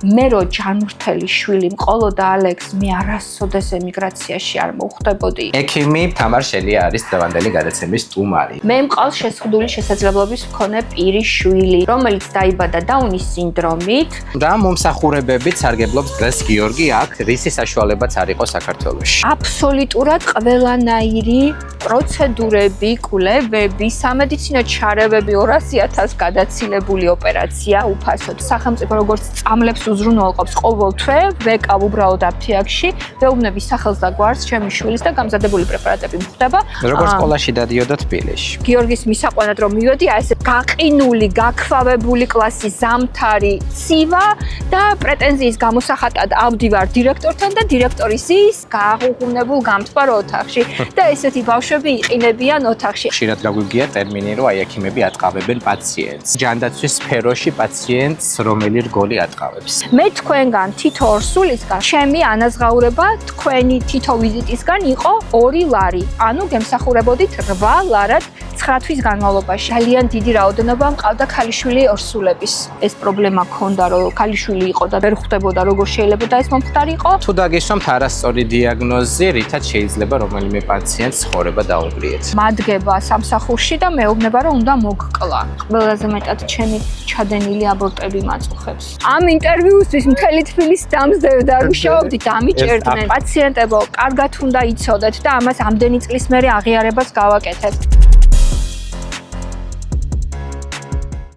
მე რო ჯანმრთელი შვილი მყოლოდა ალექს, მე არასოდეს ემიგრაციაში არ მოვხვდებოდი. ექიმი თამარ შელია არის დღევანდელი გადაცემის სტუმარი. მე მყავს შეზღუდული შესაძლებლობის მქონე პირის შვილი, რომელიც დაიბადა დაუნის სინდრომით და მომსახურებებით სარგებლობს დღეს გიორგი აქ, რისი საშუალებაც არ იყო საქართველოში. აბსოლუტურად ყველანაირი პროცედურები, კვლევები, სამედიცინო ჩარევები 200,000 გადაცილებული ოპერაცია უფასოდ. სახელმწიფო როგორც წამლებს უზრუნველყოფს ყოველ თვე, ვეკავ უბრალოდ აფთიაქში, ვეუბნები სახელს და გვარს ჩემი შვილის და გამზადებული პრეპარატები მხვდება. როგორც სკოლაში დადიოდა თბილისში. გიორგის მისაყვანად რომ მივედი, აი ესე გაყინული, გაქვავებული კლასის ზამთარი, ცივა და პრეტენზიის გამოსახატად ავდივარ დირექტორთან და დირექტორის ის გააღუღუნებულ გამთბარ ოთახში და ესეთი ბავშვები იყინებიან ოთახში. ხშირად გაგვიგია ტერმინი, რომ აი ექიმები ატყავებენ პაციენტს. ჯანდაცვის სფეროში პაციენტს რომელი რგოლი ატყავებს. მე თქვენგან თითო ორსულისგან ჩემი ანაზღაურება თქვენი თითო ვიზიტისგან იყო 2 ლარი. ანუ გემსახურებოდით 8 ლარად 9 თვის განმავლობაში. ძალიან დიდი რაოდენობა მყავდა ქალიშვილი ორსულების. ეს პრობლემა ქონდა, რომ ქალიშვილი იყო და ვერ ხვდებოდა როგორ შეიძლება და ეს მომხდარიყო. თუ დაგისვამთ არასწორი დიაგნოზი, რითაც შეიძლება რომელიმე პაციენტს ცხოვრება დაუბრიეთ. მადგება სამსახურში და მეუბნება რომ უნდა მოგკლა. ყველაზე მეტად ჩემი ჩადენილი აბორტები მაწუხებს. ამ ინტერვიუსთვის მთელი თბილისი დამსდევდა, მუშაობდით, ამიჭერდნენ. პაციენტებო, კარგად უნდა იცოდეთ და ამას ამდენი წლის მერე აღიარებას გავაკეთებთ.